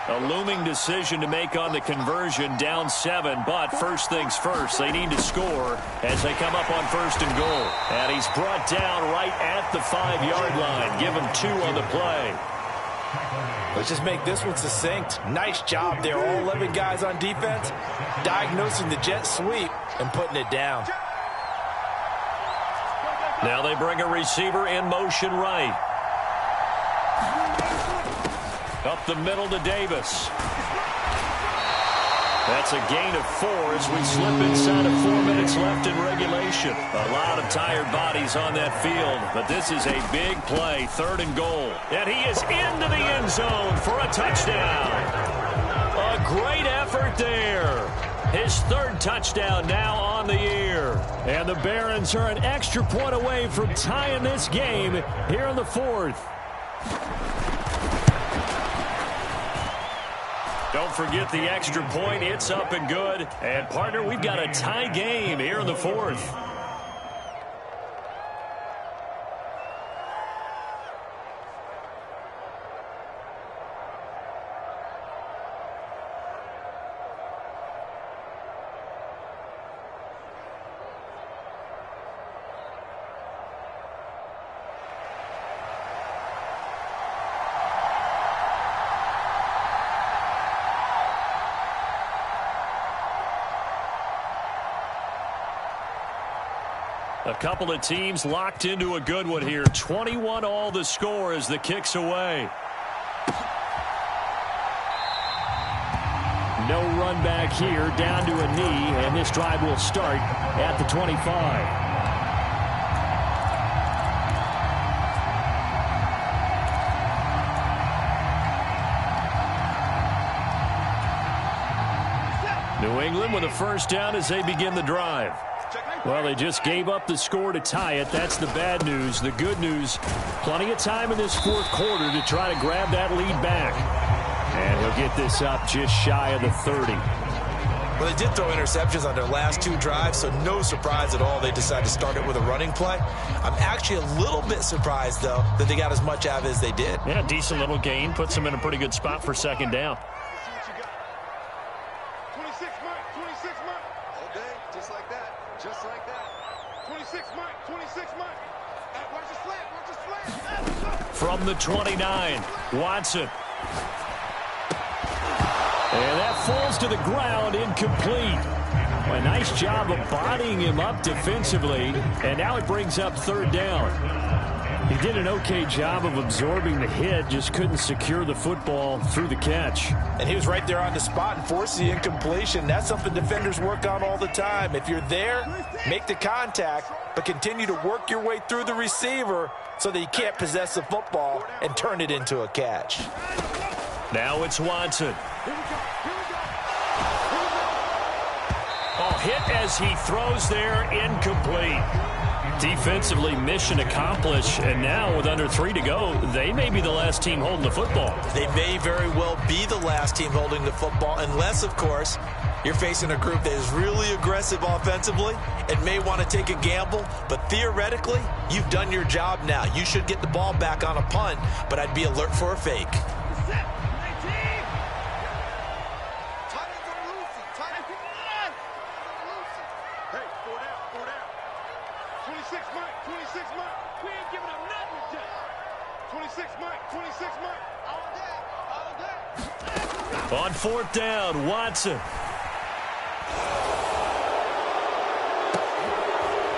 A looming decision to make on the conversion, down 7. But first things first, they need to score as they come up on 1st and goal. And he's brought down right at the 5-yard line. Give him 2 on the play. Let's just make this one succinct. Nice job there. All 11 guys on defense diagnosing the jet sweep and putting it down. Now they bring a receiver in motion right. Up the middle to Davis. That's a gain of 4 as we slip inside of 4 minutes left in regulation. A lot of tired bodies on that field, but this is a big play, 3rd and goal. And he is into the end zone for a touchdown. A great effort there. His 3rd touchdown now on the year. And the Barons are an extra point away from tying this game here in the 4th. Don't forget the extra point. It's up and good. And, partner, we've got a tie game here in the 4th. A couple of teams locked into a good one here. 21 all the score as the kick's away. No run back here, down to a knee, and this drive will start at the 25. New England with a first down as they begin the drive. Well, they just gave up the score to tie it. That's the bad news. The good news, plenty of time in this fourth quarter to try to grab that lead back. And he'll get this up just shy of the 30. Well, they did throw interceptions on their last two drives, so no surprise at all they decided to start it with a running play. I'm actually a little bit surprised, though, that they got as much out of it as they did. Yeah, decent little gain. Puts them in a pretty good spot for second down. 26 Mike, 26 Mike. All day, just like that. Just like that. 26 Mike, 26 Mike. Watch the slant, watch the slant. From the 29, Watson. And that falls to the ground, incomplete. Well, a nice job of bodying him up defensively, and now it brings up third down. He did an okay job of absorbing the hit, just couldn't secure the football through the catch. And he was right there on the spot and forced the incompletion. That's something defenders work on all the time. If you're there, make the contact, but continue to work your way through the receiver so that you can't possess the football and turn it into a catch. Now it's Watson. Oh, hit as he throws there, incomplete. Defensively, mission accomplished, and now with under 3 to go, they may be the last team holding the football. They may very well be the last team holding the football, unless, of course, you're facing a group that is really aggressive offensively and may want to take a gamble, but theoretically, you've done your job now. You should get the ball back on a punt, but I'd be alert for a fake. On fourth down, Watson.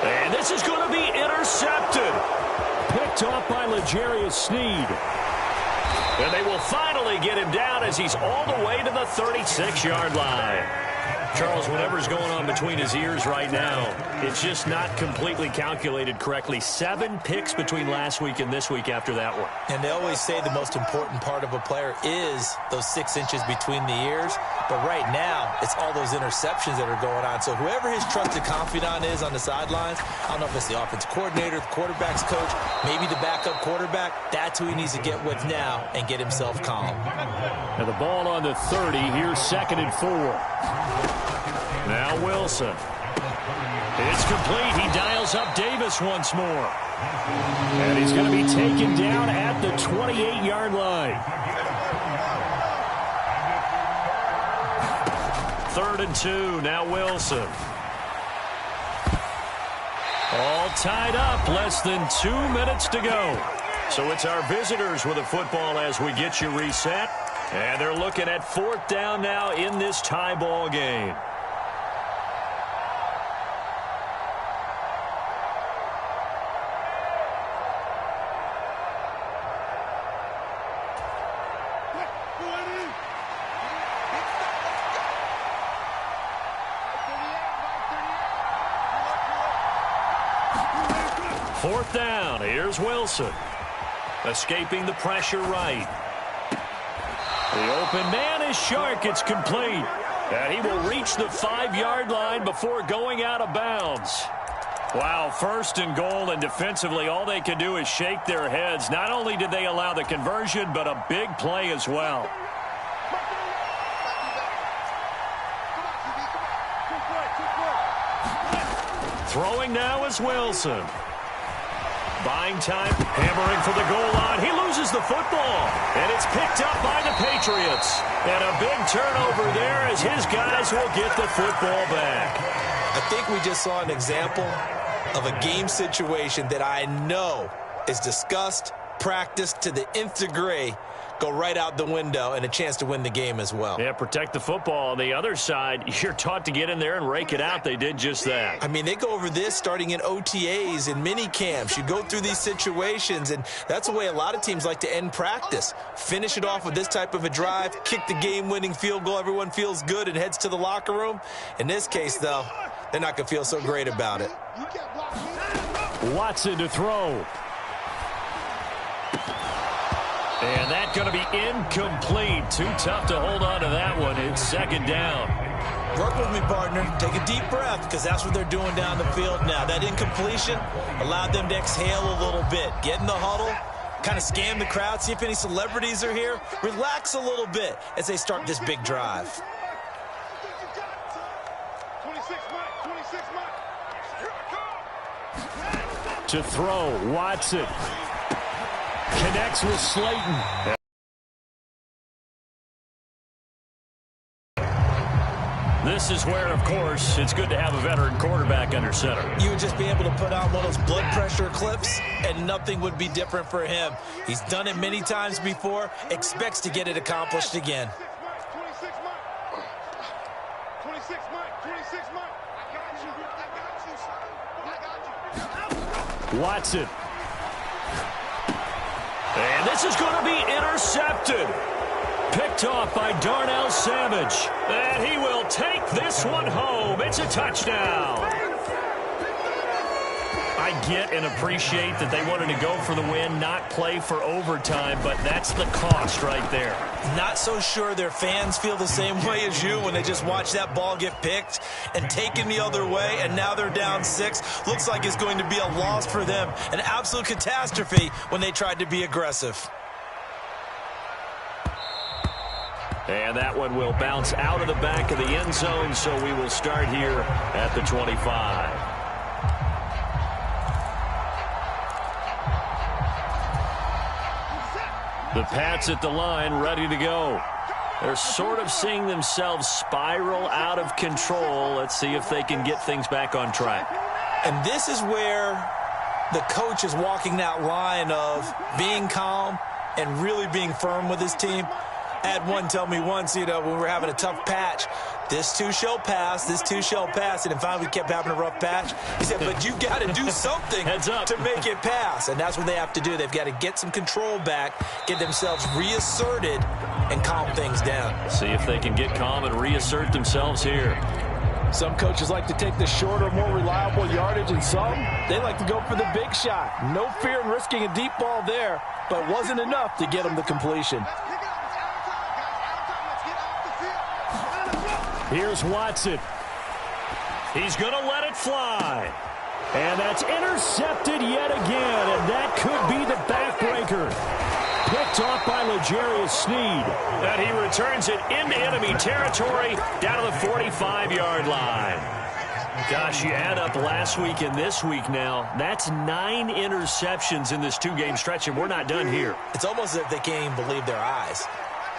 And this is going to be intercepted. Picked off by L'Jarius Sneed. And they will finally get him down as he's all the way to the 36-yard line. Charles, whatever's going on between his ears right now, it's just not completely calculated correctly. 7 picks between last week and this week after that one. And they always say the most important part of a player is those 6 inches between the ears. But right now, it's all those interceptions that are going on. So whoever his trusted confidant is on the sidelines, I don't know if it's the offensive coordinator, the quarterback's coach, maybe the backup quarterback, that's who he needs to get with now and get himself calm. Now the ball on the 30, here's 2nd and 4. Now Wilson. It's complete. He dials up Davis once more. And he's going to be taken down at the 28-yard line. 3rd and 2. Now Wilson. All tied up. Less than 2 minutes to go. So it's our visitors with a football as we get you reset. And they're looking at 4th down now in this tie ball game. Fourth down. Here's Wilson. Escaping the pressure right. The open man is Shark. It's complete. And he will reach the 5-yard line before going out of bounds. Wow, 1st and goal, and defensively all they can do is shake their heads. Not only did they allow the conversion, but a big play as well. Throwing now is Wilson. Buying time, hammering for the goal line. He loses the football, and it's picked up by the Patriots. And a big turnover there as his guys will get the football back. I think we just saw an example of a game situation that I know is discussed, practiced to the nth degree, go right out the window, and a chance to win the game as well. Yeah, protect the football. On the other side, you're taught to get in there and rake it out. They did just that. I mean, they go over this starting in OTAs and mini camps. You go through these situations, and that's the way a lot of teams like to end practice. Finish it off with this type of a drive, kick the game-winning field goal. Everyone feels good and heads to the locker room. In this case, though, they're not going to feel so great about it. Watson to throw. And that's going to be incomplete. Too tough to hold on to that one. It's second down. Work with me, partner. Take a deep breath, because that's what they're doing down the field now. That incompletion allowed them to exhale a little bit. Get in the huddle, kind of scan the crowd, see if any celebrities are here. Relax a little bit as they start this big drive. 26 Mike, 26 Mike. Here I come. To throw, Watson. Connects with Slayton. This is where, of course, it's good to have a veteran quarterback under center. You would just be able to put on one of those blood pressure clips, and nothing would be different for him. He's done it many times before, expects to get it accomplished again. 26 Mike. 26 Mike, 26 Mike. I got you, son. I got you. Watson. And this is going to be intercepted. Picked off by Darnell Savage. And he will take this one home. It's a touchdown. I get and appreciate that they wanted to go for the win, not play for overtime, but that's the cost right there. Not so sure their fans feel the same way as you when they just watch that ball get picked and taken the other way, and now they're down 6. Looks like it's going to be a loss for them. An absolute catastrophe when they tried to be aggressive. And that one will bounce out of the back of the end zone, so we will start here at the 25. The Pats at the line, ready to go. They're sort of seeing themselves spiral out of control. Let's see if they can get things back on track. And this is where the coach is walking that line of being calm and really being firm with his team. I had one tell me once, when we were having a tough patch, this too shall pass, this too shall pass. And then finally we kept having a rough patch. He said, but you got to do something to make it pass. And that's what they have to do. They've got to get some control back, get themselves reasserted, and calm things down. See if they can get calm and reassert themselves here. Some coaches like to take the shorter, more reliable yardage, and some, they like to go for the big shot. No fear in risking a deep ball there, but it wasn't enough to get them the completion. Here's Watson. He's going to let it fly. And that's intercepted yet again, and that could be the backbreaker. Picked off by L'Jarius Sneed. And he returns it into enemy territory down to the 45-yard line. Gosh, you add up last week and this week now, that's 9 interceptions in this 2-game stretch, and we're not done here. It's almost as if they can't even believe their eyes.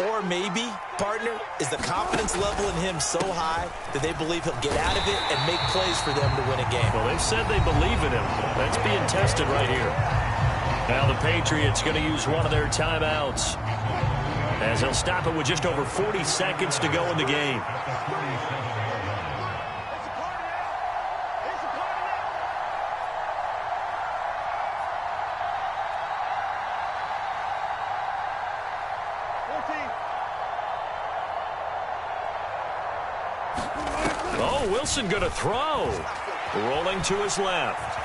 Or maybe, partner, is the confidence level in him so high that they believe he'll get out of it and make plays for them to win a game. Well, they've said they believe in him. That's being tested right here. Now the Patriots going to use one of their timeouts, as they'll stop it with just over 40 seconds to go in the game. Oh, Wilson going to throw. Rolling to his left.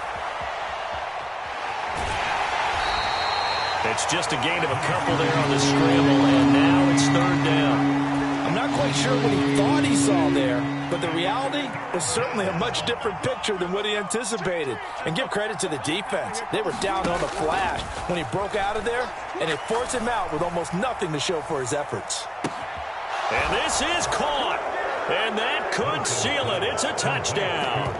It's just a gain of a couple there on the scramble, and now it's 3rd down. I'm not quite sure what he thought he saw there, but the reality was certainly a much different picture than what he anticipated. And give credit to the defense. They were down on the flash when he broke out of there, and it forced him out with almost nothing to show for his efforts. And this is caught, and that could seal it. It's a touchdown.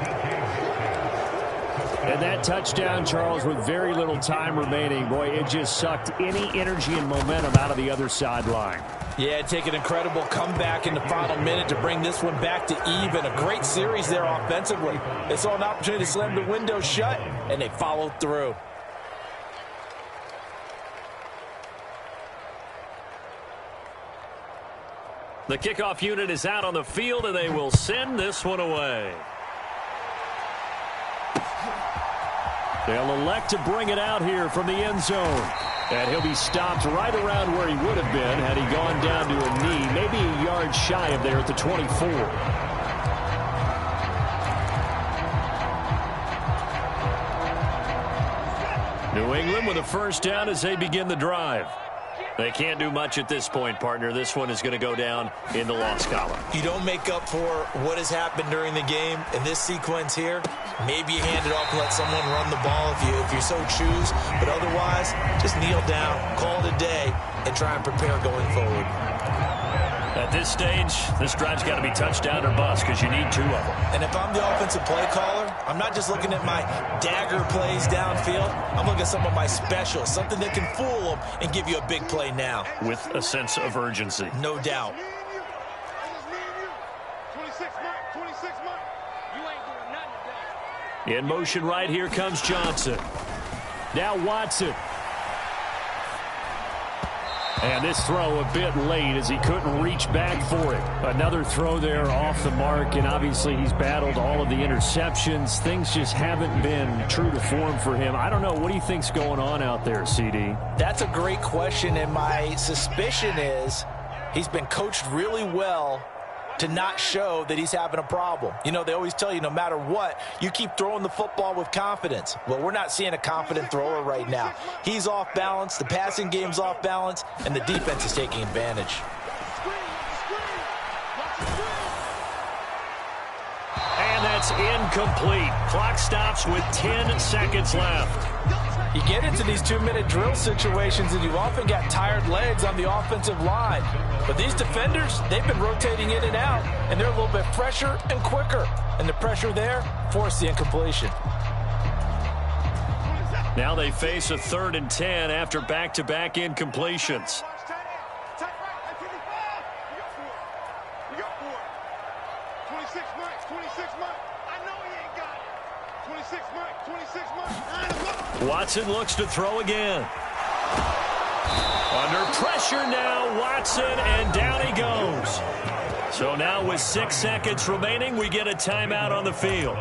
And that touchdown, Charles, with very little time remaining, boy, it just sucked any energy and momentum out of the other sideline. Yeah, take an incredible comeback in the final minute to bring this one back to even. A great series there offensively. They saw an opportunity to slam the window shut, and they followed through. The kickoff unit is out on the field, and they will send this one away. They'll elect to bring it out here from the end zone. And he'll be stopped right around where he would have been had he gone down to a knee, maybe a yard shy of there at the 24. New England with a first down as they begin the drive. They can't do much at this point, partner. This one is going to go down in the loss column. You don't make up for what has happened during the game. In this sequence here, maybe you hand it off and let someone run the ball if you so choose. But otherwise, just kneel down, call it a day, and try and prepare going forward. At this stage, this drive's got to be touchdown or bust because you need 2 of them. And if I'm the offensive play caller, I'm not just looking at my dagger plays downfield. I'm looking at some of my specials, something that can fool them and give you a big play now. With a sense of urgency. No doubt. 26 Mike, 26 Mike. You ain't doing nothing today. In motion right here comes Johnson. Now Watson. And this throw a bit late as he couldn't reach back for it. Another throw there off the mark, and obviously he's battled all of the interceptions. Things just haven't been true to form for him. I don't know. What do you think's going on out there, CD? That's a great question, and my suspicion is he's been coached really well to not show that he's having a problem. You know, they always tell you no matter what, you keep throwing the football with confidence. Well, we're not seeing a confident thrower right now. He's off balance, the passing game's off balance, and the defense is taking advantage. And that's incomplete. Clock stops with 10 seconds left. You get into these 2-minute drill situations, and you've often got tired legs on the offensive line. But these defenders, they've been rotating in and out, and they're a little bit fresher and quicker. And the pressure there forced the incompletion. Now they face a 3rd and 10 after back-to-back incompletions. We got 4. 26 Mike, 26 Mike. I know he ain't got it. 26 Mike, 26 Mike. Watson looks to throw again. Under pressure now, Watson, and down he goes. So now with 6 seconds remaining, we get a timeout on the field.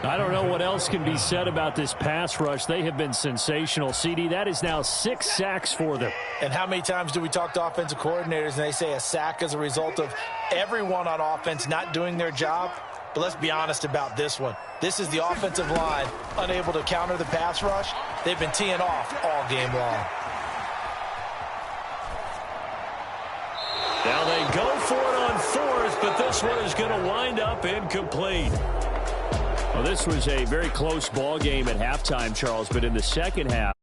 I don't know what else can be said about this pass rush. They have been sensational. CD, that is now 6 sacks for them. And how many times do we talk to offensive coordinators and they say a sack is a result of everyone on offense not doing their job? But let's be honest about this one. This is the offensive line unable to counter the pass rush. They've been teeing off all game long. Now they go for it on 4th, but this one is going to wind up incomplete. Well, this was a very close ball game at halftime, Charles, but in the second half,